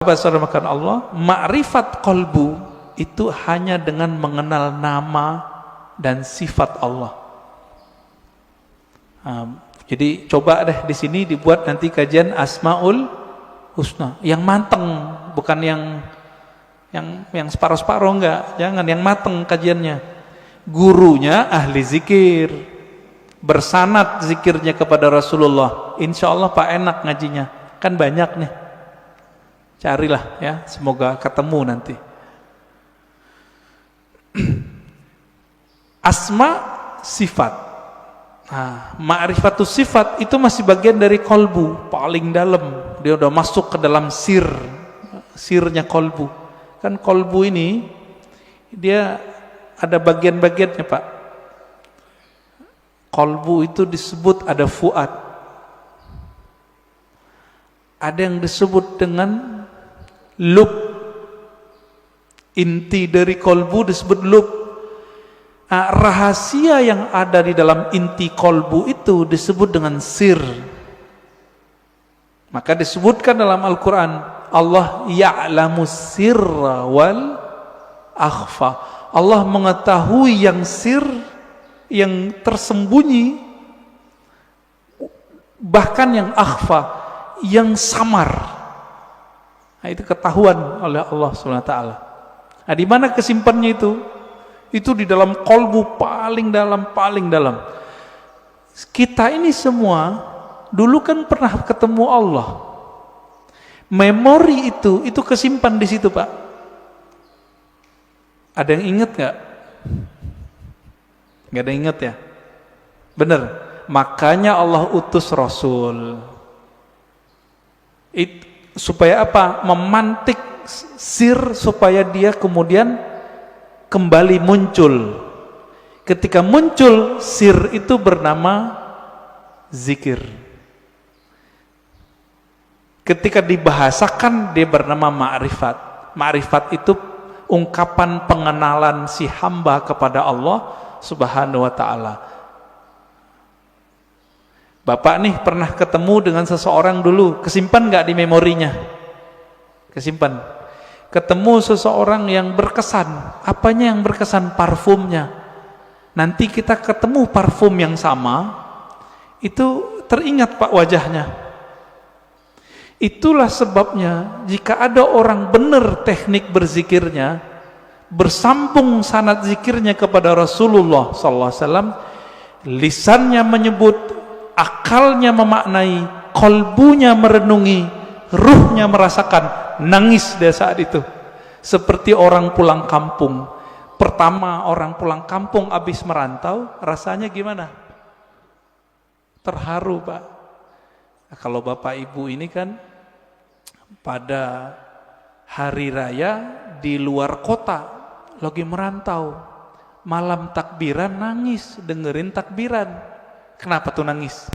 Saudara makan Allah, ma'rifat qalbu itu hanya dengan mengenal nama dan sifat Allah. Jadi coba deh di sini dibuat nanti kajian Asmaul Husna yang mateng, bukan yang separuh-separuh, enggak. Jangan, yang mateng kajiannya. Gurunya ahli zikir, bersanad zikirnya kepada Rasulullah. Insya Allah Pak enak ngajinya, kan banyak nih. Carilah ya, semoga ketemu nanti. Asma sifat. Nah, ma'rifatus sifat itu masih bagian dari kolbu, paling dalam. Dia udah masuk ke dalam sirnya kolbu. Kan kolbu ini dia ada bagian-bagiannya, Pak. Kolbu itu disebut ada fuad. Ada yang disebut dengan lub. Inti dari kolbu disebut lub. Nah, rahasia yang ada di dalam inti kolbu itu disebut dengan sir. Maka disebutkan dalam Al-Quran, Allah ya'lamu sirra wal akhfa. Allah mengetahui yang sir, yang tersembunyi, bahkan yang akhfa, yang samar. Nah, itu ketahuan oleh Allah SWT. Nah, di mana kesimpannya itu? Itu di dalam kolbu paling dalam, paling dalam. Kita ini semua dulu kan pernah ketemu Allah. Memori itu kesimpan di situ, Pak. Ada yang ingat nggak? Nggak ada yang ingat ya? Bener. Makanya Allah utus Rasul. Supaya apa? Memantik sir supaya dia kemudian kembali muncul. Ketika muncul sir itu bernama zikir. Ketika dibahasakan dia bernama ma'rifat. Ma'rifat itu ungkapan pengenalan si hamba kepada Allah Subhanahu wa ta'ala. Bapak nih pernah ketemu dengan seseorang dulu, kesimpan nggak di memorinya? Kesimpan. Ketemu seseorang yang berkesan, apanya yang berkesan? Parfumnya. Nanti kita ketemu parfum yang sama, itu teringat Pak wajahnya. Itulah sebabnya jika ada orang benar teknik berzikirnya, bersambung sanad zikirnya kepada Rasulullah SAW, lisannya menyebut, akalnya memaknai, kolbunya merenungi, ruhnya merasakan, nangis dia saat itu. Seperti orang pulang kampung. Pertama orang pulang kampung habis merantau, rasanya gimana? Terharu, Pak. Nah, kalau Bapak Ibu ini kan pada hari raya di luar kota, lagi merantau, malam takbiran nangis, dengerin takbiran. Kenapa tuh nangis?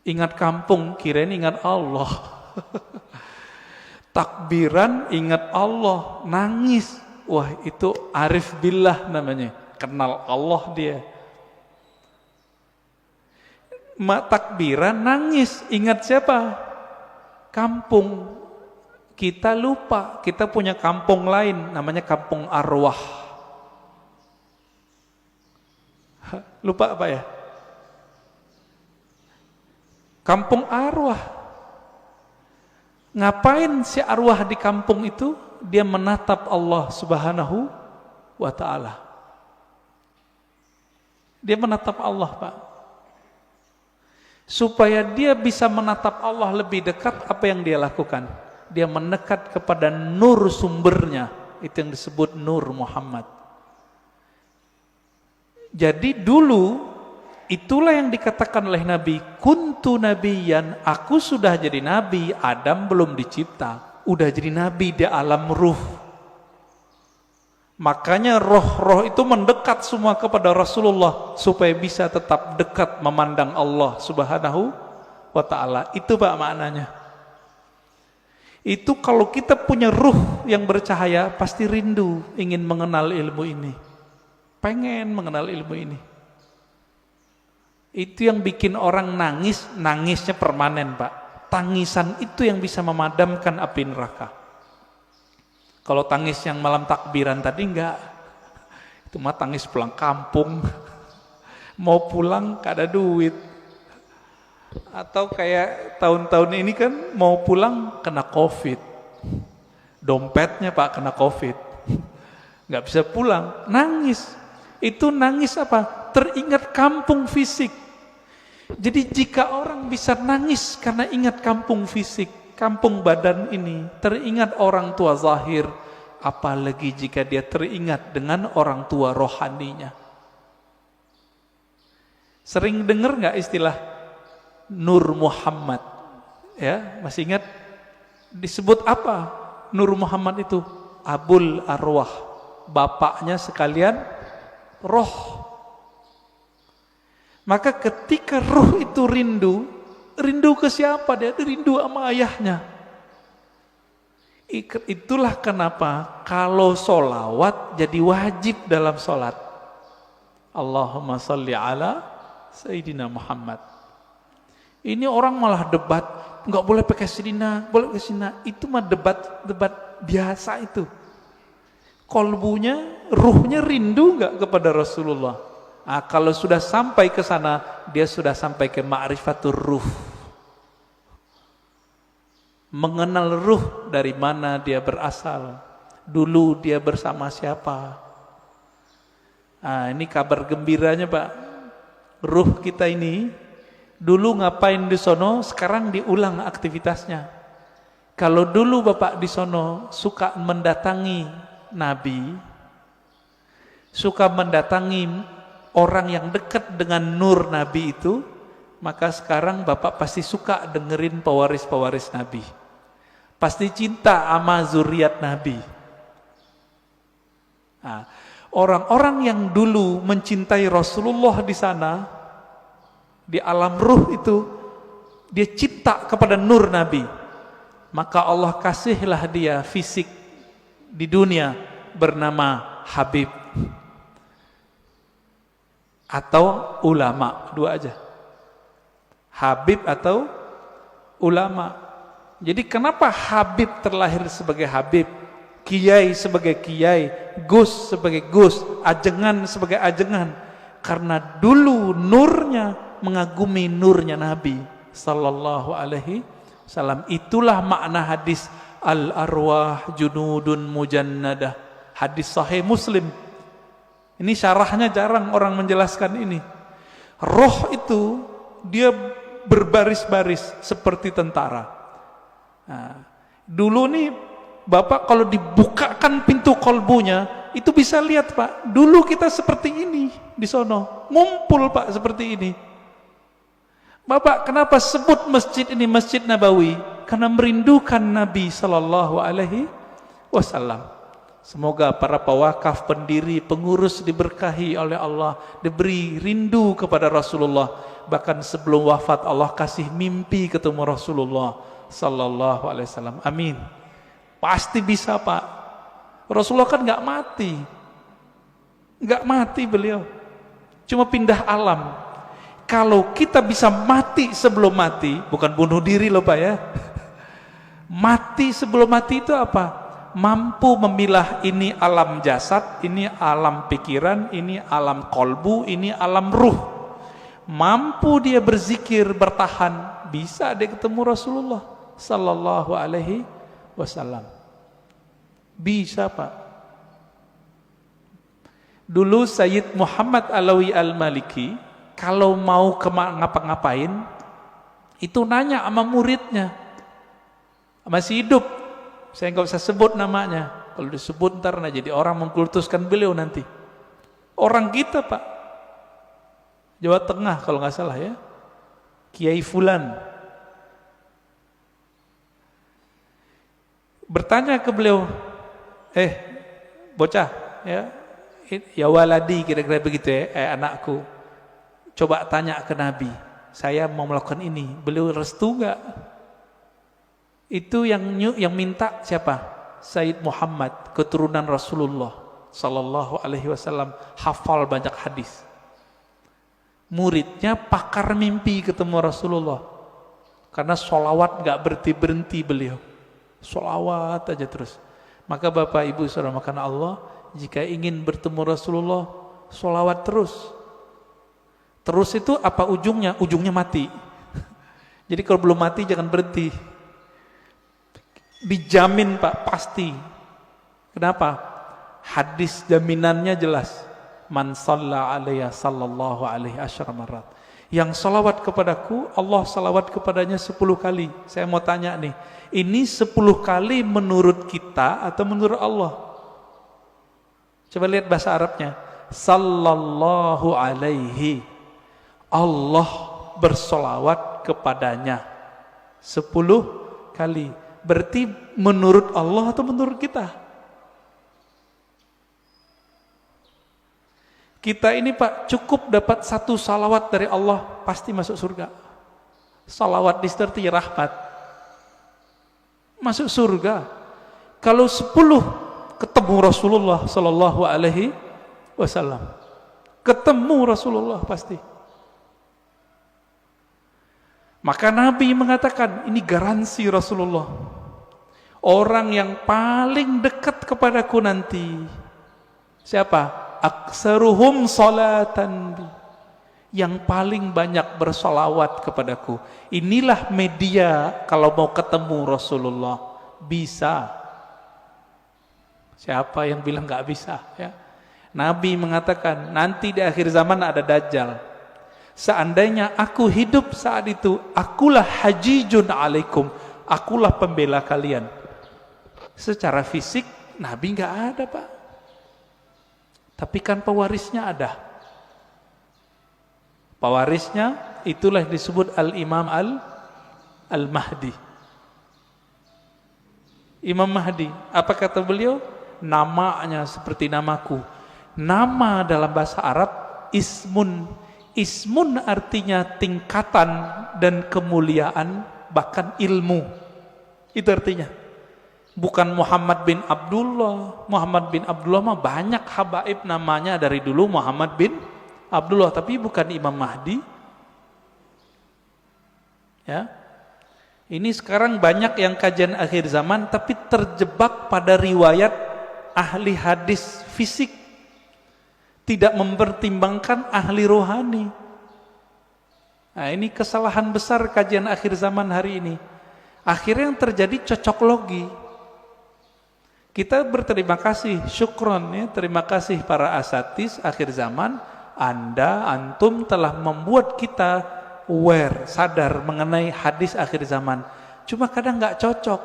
Ingat kampung, kirain ingat Allah. Takbiran ingat Allah, nangis. Wah, itu arif billah namanya, kenal Allah dia. Takbiran nangis, ingat siapa? Kampung. Kita lupa, kita punya kampung lain, namanya kampung arwah. Lupa apa ya? Kampung arwah. Ngapain si arwah di kampung itu? Dia menatap Allah Subhanahu wa ta'ala. Dia menatap Allah, Pak. Supaya dia bisa menatap Allah lebih dekat, apa yang dia lakukan? Dia mendekat kepada nur sumbernya. Itu yang disebut nur Muhammad. Jadi dulu itulah yang dikatakan oleh Nabi, kuntu nabiyan, aku sudah jadi nabi, Adam belum dicipta, udah jadi nabi di alam ruh. Makanya roh-roh itu mendekat semua kepada Rasulullah supaya bisa tetap dekat memandang Allah Subhanahu wa ta'ala. Itu Pak maknanya. Itu kalau kita punya ruh yang bercahaya, pasti rindu ingin mengenal ilmu ini, pengen mengenal ilmu ini. Itu yang bikin orang nangis, nangisnya permanen Pak. tangisan itu yang bisa memadamkan api neraka. Kalau tangis yang malam takbiran tadi enggak. Itu mah tangis pulang kampung. Mau pulang gak ada duit. Atau kayak tahun-tahun ini kan mau pulang kena Covid. Dompetnya Pak kena Covid. Gak bisa pulang, nangis. Itu nangis apa? Teringat kampung fisik. Jadi jika orang bisa nangis karena ingat kampung fisik, kampung badan ini, teringat orang tua zahir, apalagi jika dia teringat dengan orang tua rohaninya. Sering dengar nggak istilah Nur Muhammad? Ya, masih ingat disebut apa? Nur Muhammad itu Abul Arwah, bapaknya sekalian roh. Maka ketika ruh itu rindu ke siapa? Dia rindu sama ayahnya. Itulah kenapa kalau solawat jadi wajib dalam solat. Allahumma salli ala Sayyidina Muhammad. Ini orang malah debat, nggak boleh pakai Sayyidina, boleh pakai Sayyidina. Itu mah debat biasa itu. Kolbunya, ruhnya rindu nggak kepada Rasulullah? Nah, kalau sudah sampai ke sana, dia sudah sampai ke ma'rifatur ruh. Mengenal ruh dari mana dia berasal. Dulu dia bersama siapa. Nah, ini kabar gembiranya Pak. Ruh kita ini, dulu ngapain di sono, sekarang diulang aktivitasnya. Kalau dulu Bapak di sono suka mendatangi Nabi, suka mendatangi orang yang dekat dengan nur Nabi itu, maka sekarang Bapak pasti suka dengerin pewaris-pewaris Nabi. Pasti cinta sama zuriat Nabi. Nah, orang-orang yang dulu mencintai Rasulullah di sana, di alam ruh itu, dia cinta kepada nur Nabi. Maka Allah kasihlah dia fisik di dunia bernama Habib. Atau ulama, dua aja. Habib atau ulama. Jadi kenapa Habib terlahir sebagai Habib, Kiai sebagai Kiai, Gus sebagai Gus, Ajengan sebagai Ajengan? Karena dulu nurnya mengagumi nurnya Nabi sallallahu alaihi wasallam. Itulah makna hadis al-arwah junudun mujannadah. Hadis sahih Muslim. Ini syarahnya jarang orang menjelaskan ini. Roh itu dia berbaris-baris seperti tentara. Nah, dulu nih Bapak kalau dibukakan pintu kolbunya, itu bisa lihat Pak. Dulu kita seperti ini di sono, ngumpul Pak seperti ini. Bapak kenapa sebut masjid ini Masjid Nabawi? Karena merindukan Nabi Sallallahu Alaihi Wasallam. Semoga para pewakaf, pendiri, pengurus diberkahi oleh Allah, diberi rindu kepada Rasulullah. Bahkan sebelum wafat Allah kasih mimpi ketemu Rasulullah Sallallahu Alaihi Wasallam. Amin. Pasti bisa Pak. Rasulullah kan nggak mati beliau, cuma pindah alam. Kalau kita bisa mati sebelum mati, bukan bunuh diri loh Pak ya. Mati sebelum mati itu apa? Mampu memilah ini alam jasad, ini alam pikiran, ini alam kolbu, ini alam ruh. Mampu dia berzikir, bertahan, bisa dia ketemu Rasulullah Sallallahu Alaihi Wasallam. Bisa Pak. Dulu Sayyid Muhammad Alawi Al-Maliki kalau mau ngapa-ngapain itu nanya sama muridnya, masih hidup, saya nggak usah sebut namanya, kalau disebut ntar jadi orang mengkultuskan beliau nanti. Orang kita Pak, Jawa Tengah kalau nggak salah ya, Kiai Fulan, bertanya ke beliau, bocah ya waladi, kira-kira begitu ya, anakku, coba tanya ke Nabi, saya mau melakukan ini, beliau restu nggak? Itu yang minta siapa? Sayyid Muhammad, keturunan Rasulullah Sallallahu Alaihi Wasallam, hafal banyak hadis. Muridnya pakar mimpi ketemu Rasulullah. Karena sholawat gak berhenti-berhenti beliau. Sholawat aja terus. Maka Bapak Ibu saudara makan Allah, jika ingin bertemu Rasulullah, sholawat terus. Terus itu apa ujungnya? Ujungnya mati. Jadi kalau belum mati jangan berhenti. Dijamin Pak, pasti. Kenapa? Hadis jaminannya jelas. Man shalla alayya sallallahu alaihi asyara marat. Yang salawat kepadaku, Allah salawat kepadanya 10 kali. Saya mau tanya nih, ini 10 kali menurut kita atau menurut Allah? Coba lihat bahasa Arabnya. Sallallahu alaihi. Allah bersolawat kepadanya 10 kali. Berarti menurut Allah atau menurut kita? Kita ini Pak cukup dapat 1 salawat dari Allah pasti masuk surga. Salawat disertai rahmat masuk surga. Kalau 10 ketemu Rasulullah Sallallahu Alaihi Wasallam, ketemu Rasulullah pasti. Maka Nabi mengatakan ini garansi Rasulullah. Orang yang paling dekat kepadaku nanti siapa? Aksaruhum salatan, yang paling banyak bersolawat kepadaku. Inilah media kalau mau ketemu Rasulullah. Bisa. Siapa yang bilang gak bisa ya? Nabi mengatakan nanti di akhir zaman ada Dajjal. Seandainya aku hidup saat itu, akulah hajijun alaikum, akulah pembela kalian. Secara fisik Nabi gak ada Pak, tapi kan pewarisnya ada. Pewarisnya itulah disebut Al-Imam Al-Mahdi. Imam Mahdi, apa kata beliau? Namanya seperti namaku. Nama dalam bahasa Arab ismun. Ismun artinya tingkatan dan kemuliaan, bahkan ilmu. Itu artinya. Bukan Muhammad bin Abdullah. Muhammad bin Abdullah mah banyak habaib namanya dari dulu Muhammad bin Abdullah, tapi bukan Imam Mahdi. Ya. Ini sekarang banyak yang kajian akhir zaman tapi terjebak pada riwayat ahli hadis fisik, tidak mempertimbangkan ahli rohani. Nah, ini kesalahan besar kajian akhir zaman hari ini. Akhirnya yang terjadi cocok logi. Kita berterima kasih, syukron ya, terima kasih para asatis akhir zaman. Antum telah membuat kita aware, sadar mengenai hadis akhir zaman. Cuma kadang nggak cocok.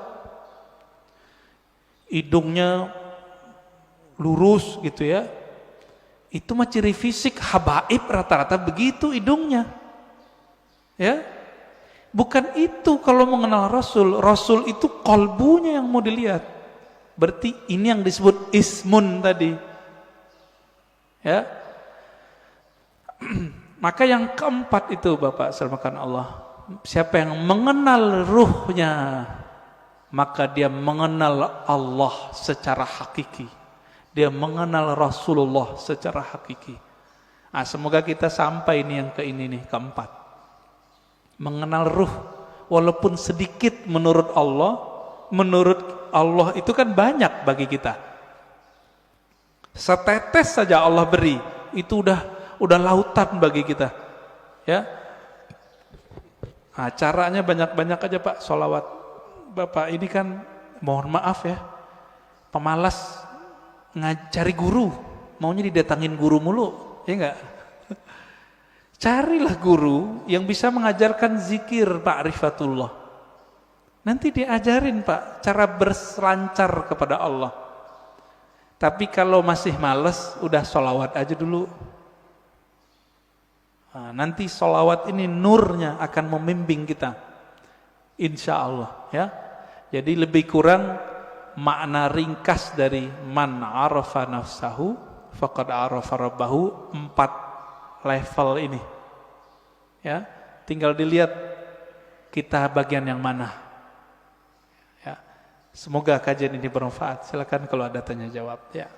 Hidungnya lurus gitu ya. Itu mah ciri fisik habaib, rata-rata begitu hidungnya. Ya. Bukan itu kalau mengenal Rasul. Rasul itu kolbunya yang mau dilihat. Berarti ini yang disebut ismun tadi. Ya. Maka yang keempat itu Bapak sermakan Allah, siapa yang mengenal ruhnya, maka dia mengenal Allah secara hakiki. Dia mengenal Rasulullah secara hakiki. Nah, semoga kita sampai ini yang ini nih, keempat. Mengenal ruh, walaupun sedikit menurut Allah itu kan banyak bagi kita. Setetes saja Allah beri, itu udah lautan bagi kita, ya. Nah, caranya banyak-banyak aja Pak, sholawat. Bapak ini kan mohon maaf ya, pemalas ngajari guru, maunya didatangin guru mulu, ya enggak? Carilah guru yang bisa mengajarkan zikir ma'rifatullah. Nanti diajarin Pak cara berselancar kepada Allah. Tapi kalau masih males, udah sholawat aja dulu. Nah, nanti sholawat ini nurnya akan membimbing kita, insya Allah ya. Jadi lebih kurang makna ringkas dari man arafa nafsahu faqad arafa rabbahu, 4 level ini ya. Tinggal dilihat kita bagian yang mana ya. Semoga kajian ini bermanfaat. Silakan kalau ada tanya jawab ya.